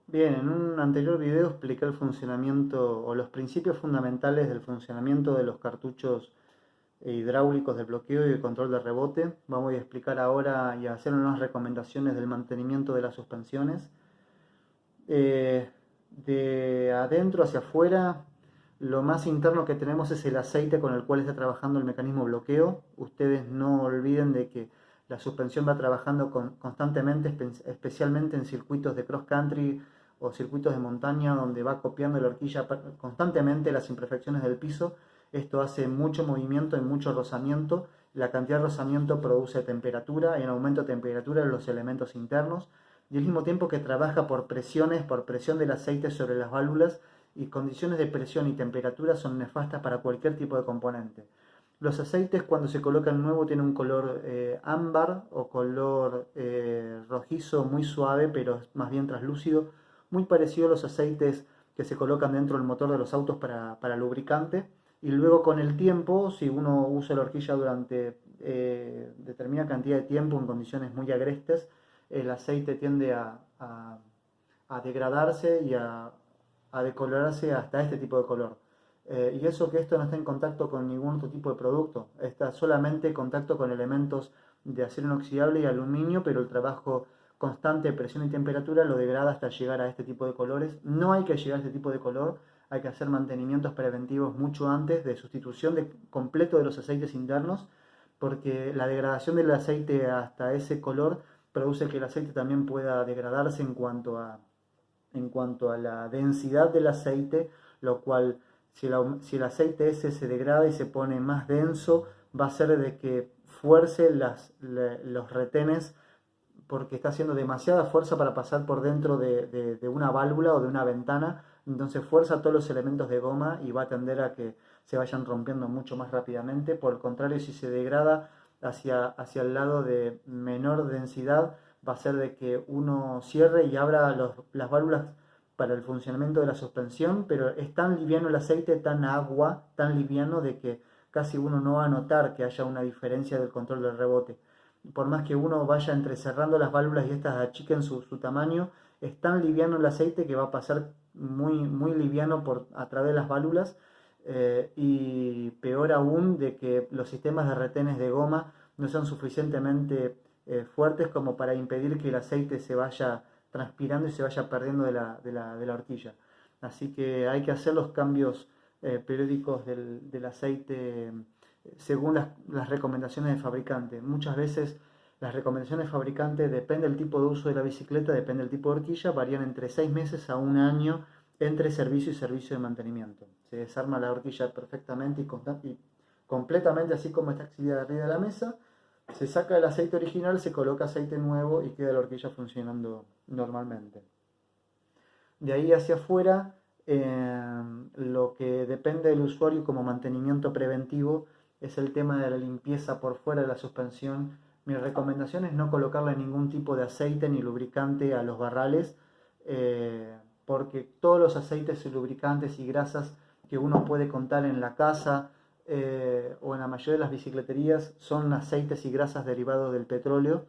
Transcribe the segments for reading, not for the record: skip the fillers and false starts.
Bien, en un anterior video expliqué el funcionamiento o los principios fundamentales del funcionamiento de los cartuchos hidráulicos de bloqueo y de control de rebote. Vamos a explicar ahora y a hacer unas recomendaciones del mantenimiento de las suspensiones. Eh, de adentro hacia afuera, lo más interno que tenemos es el aceite con el cual está trabajando el mecanismo bloqueo. Ustedes no olviden de que la suspensión va trabajando constantemente, especialmente en circuitos de cross country o circuitos de montaña donde va copiando la horquilla constantemente las imperfecciones del piso. Esto hace mucho movimiento y mucho rozamiento. La cantidad de rozamiento produce temperatura y un aumento de temperatura en los elementos internos, y al mismo tiempo que trabaja por presiones, por presión del aceite sobre las válvulas, y condiciones de presión y temperatura son nefastas para cualquier tipo de componente. Los aceites cuando se colocan nuevo tienen un color ámbar o color rojizo muy suave, pero más bien translúcido, muy parecido a los aceites que se colocan dentro del motor de los autos para lubricante. Y luego con el tiempo, si uno usa la horquilla durante determinada cantidad de tiempo en condiciones muy agrestes, el aceite tiende a degradarse y a decolorarse hasta este tipo de color. Y eso que esto no está en contacto con ningún otro tipo de producto, está solamente en contacto con elementos de acero inoxidable y aluminio, pero el trabajo constante de presión y temperatura lo degrada hasta llegar a este tipo de colores. No hay que llegar a este tipo de color, hay que hacer mantenimientos preventivos mucho antes de sustitución completo de los aceites internos, porque la degradación del aceite hasta ese color produce que el aceite también pueda degradarse en cuanto a la densidad del aceite, lo cual si el aceite ese se degrada y se pone más denso, va a ser de que fuerce los retenes porque está haciendo demasiada fuerza para pasar por dentro de una válvula o de una ventana, entonces fuerza todos los elementos de goma y va a tender a que se vayan rompiendo mucho más rápidamente. Por el contrario, si se degrada hacia el lado de menor densidad, va a ser de que uno cierre y abra las válvulas para el funcionamiento de la suspensión, pero es tan liviano el aceite, tan agua, tan liviano de que casi uno no va a notar que haya una diferencia del control del rebote. Por más que uno vaya entrecerrando las válvulas y estas achiquen su tamaño, es tan liviano el aceite que va a pasar muy, muy liviano a través de las válvulas, y peor aún de que los sistemas de retenes de goma no sean suficientemente fuertes como para impedir que el aceite se vaya transpirando y se vaya perdiendo de la horquilla. Así que hay que hacer los cambios periódicos del aceite según las recomendaciones del fabricante. Muchas veces las recomendaciones del fabricante, depende del tipo de uso de la bicicleta, depende del tipo de horquilla, varían entre 6 meses a un año entre servicio y servicio de mantenimiento. Se desarma la horquilla perfectamente y completamente así como está exhibida arriba de la mesa, se saca el aceite original, se coloca aceite nuevo y queda la horquilla funcionando normalmente. De ahí hacia afuera, lo que depende del usuario como mantenimiento preventivo es el tema de la limpieza por fuera de la suspensión. Mi recomendación es no colocarle ningún tipo de aceite ni lubricante a los barrales, porque todos los aceites y lubricantes y grasas que uno puede contar en la casa o en la mayoría de las bicicleterías son aceites y grasas derivados del petróleo.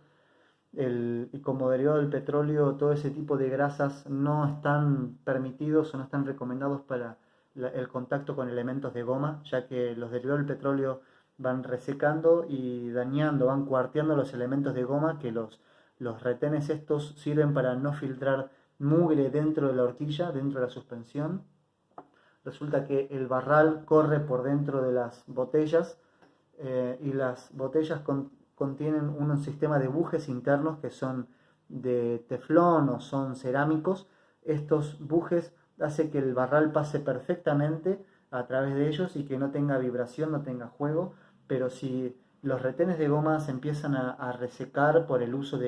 Y como derivado del petróleo, todo ese tipo de grasas no están permitidos o no están recomendados para el contacto con elementos de goma, ya que los derivados del petróleo van resecando y dañando, van cuarteando los elementos de goma, que los retenes estos sirven para no filtrar mugre dentro de la horquilla, dentro de la suspensión. Resulta que el barral corre por dentro de las botellas, y las botellas contienen un sistema de bujes internos que son de teflón o son cerámicos. Estos bujes hacen que el barral pase perfectamente a través de ellos y que no tenga vibración, no tenga juego, pero si los retenes de goma se empiezan a resecar por el uso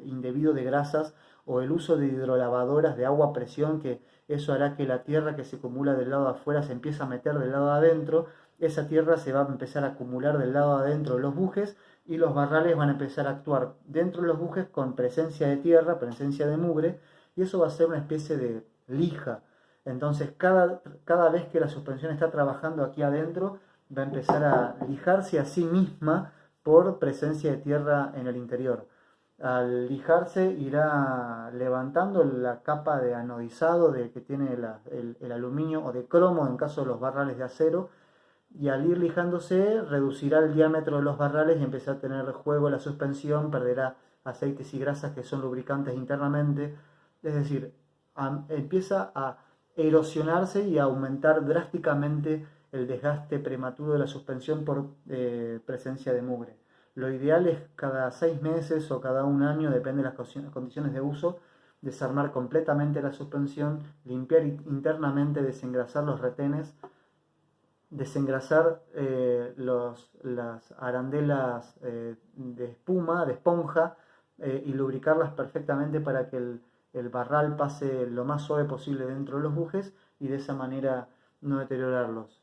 indebido de grasas o el uso de hidrolavadoras de agua a presión, que eso hará que la tierra que se acumula del lado de afuera se empiece a meter del lado de adentro, esa tierra se va a empezar a acumular del lado de adentro de los bujes y los barrales van a empezar a actuar dentro de los bujes con presencia de tierra, presencia de mugre, y eso va a ser una especie de lija. Entonces cada vez que la suspensión está trabajando aquí adentro, va a empezar a lijarse a sí misma por presencia de tierra en el interior. Al lijarse irá levantando la capa de anodizado que tiene el aluminio o de cromo en caso de los barrales de acero, y al ir lijándose reducirá el diámetro de los barrales y empezará a tener juego la suspensión, perderá aceites y grasas que son lubricantes internamente, es decir, empieza a erosionarse y a aumentar drásticamente el desgaste prematuro de la suspensión por presencia de mugre. Lo ideal es cada 6 meses o cada un año, depende de las condiciones de uso, desarmar completamente la suspensión, limpiar internamente, desengrasar los retenes, desengrasar las arandelas de espuma, de esponja, y lubricarlas perfectamente para que el barral pase lo más suave posible dentro de los bujes y de esa manera no deteriorarlos.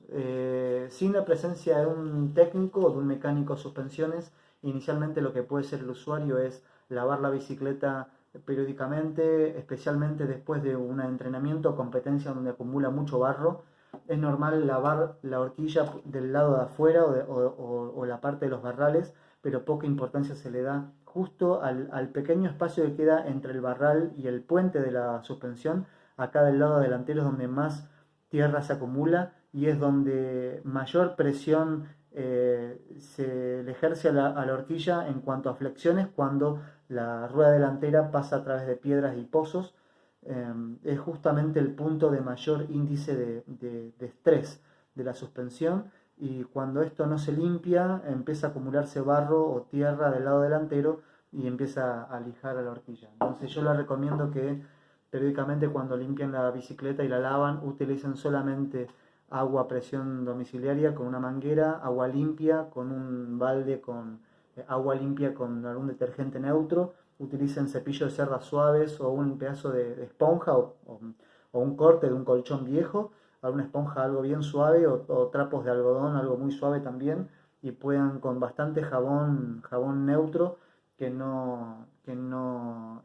Sin la presencia de un técnico o de un mecánico de suspensiones, inicialmente lo que puede hacer el usuario es lavar la bicicleta periódicamente, especialmente después de un entrenamiento o competencia donde acumula mucho barro. Es normal lavar la horquilla del lado de afuera o la parte de los barrales, pero poca importancia se le da justo al pequeño espacio que queda entre el barral y el puente de la suspensión. Acá del lado delantero es donde más tierra se acumula y es donde mayor presión se le ejerce a la horquilla en cuanto a flexiones cuando la rueda delantera pasa a través de piedras y pozos. Es justamente el punto de mayor índice de estrés de la suspensión, y cuando esto no se limpia empieza a acumularse barro o tierra del lado delantero y empieza a lijar a la horquilla. Entonces yo les recomiendo que periódicamente cuando limpian la bicicleta y la lavan utilicen solamente agua a presión domiciliaria con una manguera, agua limpia con un balde con agua limpia con algún detergente neutro. Utilicen cepillos de cerdas suaves o un pedazo de esponja o un corte de un colchón viejo, alguna esponja algo bien suave o trapos de algodón, algo muy suave también, y puedan con bastante jabón neutro que no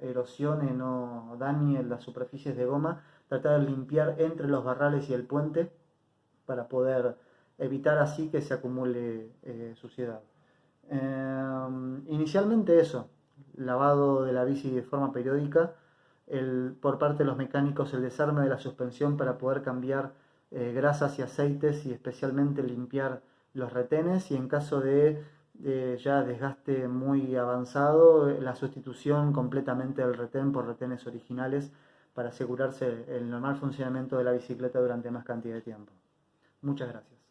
erosione, no dañe las superficies de goma, tratar de limpiar entre los barrales y el puente para poder evitar así que se acumule suciedad. Inicialmente eso, lavado de la bici de forma periódica, por parte de los mecánicos el desarme de la suspensión para poder cambiar grasas y aceites y especialmente limpiar los retenes, y en caso de ya desgaste muy avanzado, la sustitución completamente del retén por retenes originales para asegurarse el normal funcionamiento de la bicicleta durante más cantidad de tiempo. Muchas gracias.